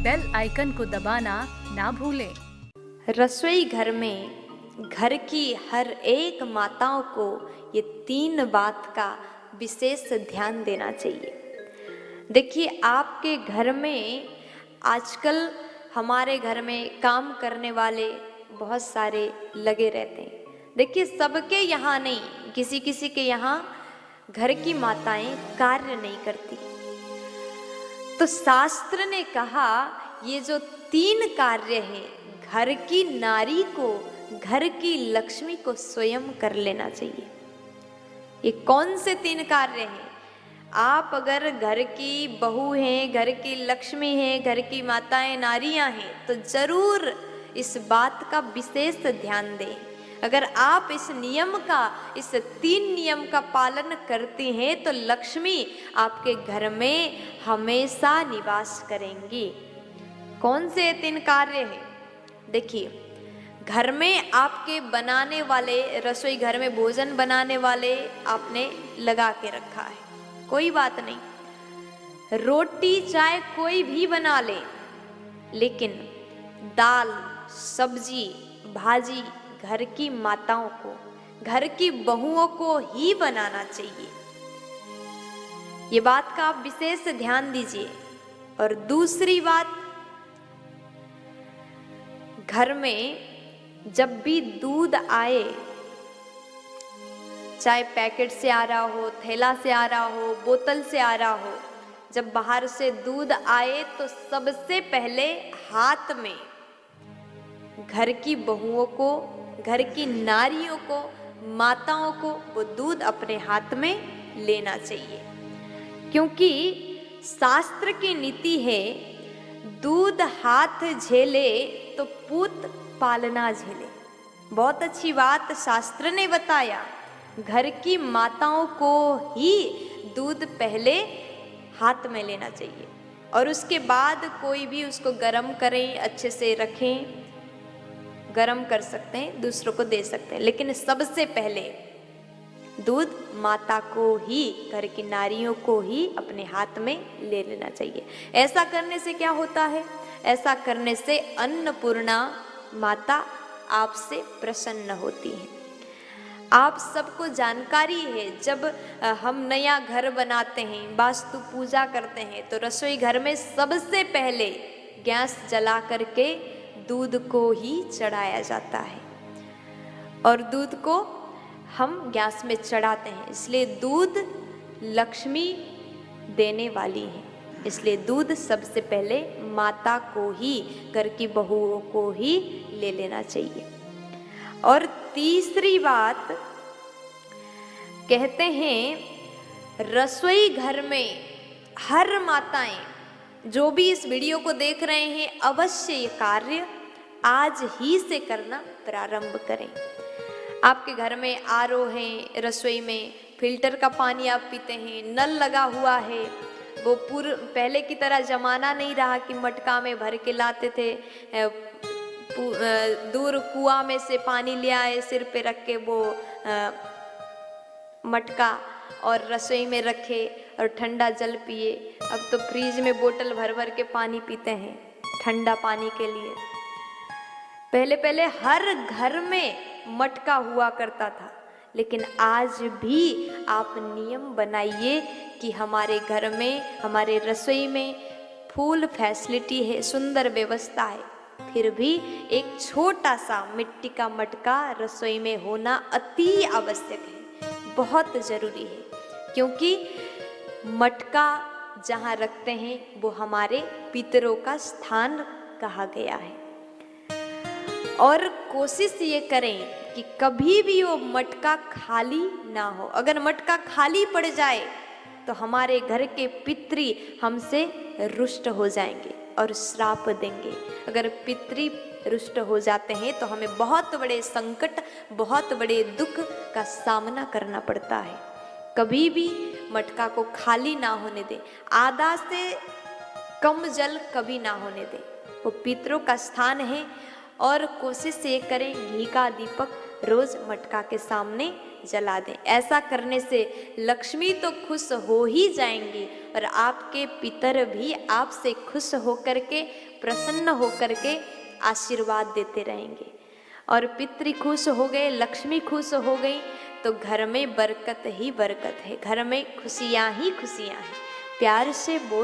Bell icon को दबाना ना भूलें। रसोई घर में घर की हर एक माताओं को ये 3 बात का विशेष ध्यान देना चाहिए। देखिए, आपके घर में आजकल हमारे घर में काम करने वाले बहुत सारे लगे रहते हैं। देखिए, सबके यहाँ नहीं, किसी किसी के यहाँ घर की माताएं कार्य नहीं करती। तो शास्त्र ने कहा ये जो 3 कार्य हैं, घर की नारी को, घर की लक्ष्मी को स्वयं कर लेना चाहिए। ये कौन से 3 कार्य हैं? आप अगर घर की बहू हैं, घर की लक्ष्मी हैं, घर की माताएं नारियां हैं, तो जरूर इस बात का विशेष ध्यान दें। अगर आप इस नियम का, इस 3 नियम का पालन करती हैं तो लक्ष्मी आपके घर में हमेशा निवास करेंगी। कौन से 3 कार्य हैं? देखिए, घर में आपके बनाने वाले, रसोई घर में भोजन बनाने वाले आपने लगा के रखा है, कोई बात नहीं, रोटी चाहे कोई भी बना ले, लेकिन दाल, सब्जी, भाजी घर की माताओं को, घर की बहुओं को ही बनाना चाहिए। ये बात का आप विशेष ध्यान दीजिए। और दूसरी बात, घर में जब भी दूध आए, चाहे पैकेट से आ रहा हो, थैला से आ रहा हो, बोतल से आ रहा हो, जब बाहर से दूध आए तो सबसे पहले हाथ में घर की बहुओं को, घर की नारियों को, माताओं को वो दूध अपने हाथ में लेना चाहिए। क्योंकि शास्त्र की नीति है, दूध हाथ झेले तो पूत पालना झेले। बहुत अच्छी बात शास्त्र ने बताया। घर की माताओं को ही दूध पहले हाथ में लेना चाहिए और उसके बाद कोई भी उसको गर्म करें, अच्छे से रखें, गर्म कर सकते हैं, दूसरों को दे सकते हैं, लेकिन सबसे पहले दूध माता को ही, घर की नारियों को ही अपने हाथ में ले लेना चाहिए। ऐसा करने से क्या होता है? ऐसा करने से अन्नपूर्णा माता आपसे प्रसन्न होती है। आप सबको जानकारी है, जब हम नया घर बनाते हैं, वास्तु पूजा करते हैं, तो रसोई घर में सबसे पहले गैस जला करके दूध को ही चढ़ाया जाता है और दूध को हम गैस में चढ़ाते हैं। इसलिए दूध लक्ष्मी देने वाली है, इसलिए दूध सबसे पहले माता को ही, घर की बहुओं को ही ले लेना चाहिए। और तीसरी बात, कहते हैं रसोई घर में हर माताएं, जो भी इस वीडियो को देख रहे हैं, अवश्य ये कार्य आज ही से करना प्रारंभ करें। आपके घर में आरओ है, रसोई में फिल्टर का पानी आप पीते हैं, नल लगा हुआ है, वो पहले की तरह जमाना नहीं रहा कि मटका में भर के लाते थे, दूर कुआं में से पानी ले आए, सिर पे रख के वो मटका और रसोई में रखे और ठंडा जल पिए। अब तो फ्रिज में बोतल भर भर के पानी पीते हैं ठंडा पानी के लिए। पहले पहले हर घर में मटका हुआ करता था, लेकिन आज भी आप नियम बनाइए कि हमारे घर में, हमारे रसोई में फुल फैसिलिटी है, सुंदर व्यवस्था है, फिर भी एक छोटा सा मिट्टी का मटका रसोई में होना अति आवश्यक है, बहुत ज़रूरी है। क्योंकि मटका जहाँ रखते हैं वो हमारे पितरों का स्थान कहा गया है। और कोशिश ये करें कि कभी भी वो मटका खाली ना हो। अगर मटका खाली पड़ जाए तो हमारे घर के पितृ हमसे रुष्ट हो जाएंगे और श्राप देंगे। अगर पितृ रुष्ट हो जाते हैं तो हमें बहुत बड़े संकट, बहुत बड़े दुख का सामना करना पड़ता है। कभी भी मटका को खाली ना होने दें, आधा से कम जल कभी ना होने दें, वो पितरों का स्थान है। और कोशिश ये करें घी का दीपक रोज मटका के सामने जला दें। ऐसा करने से लक्ष्मी तो खुश हो ही जाएंगी और आपके पितर भी आपसे खुश होकर के, प्रसन्न होकर के आशीर्वाद देते रहेंगे। और पितृ खुश हो गए, लक्ष्मी खुश हो गई तो घर में बरकत ही बरकत है, घर में खुशियां ही खुशियां हैं। प्यार से बोल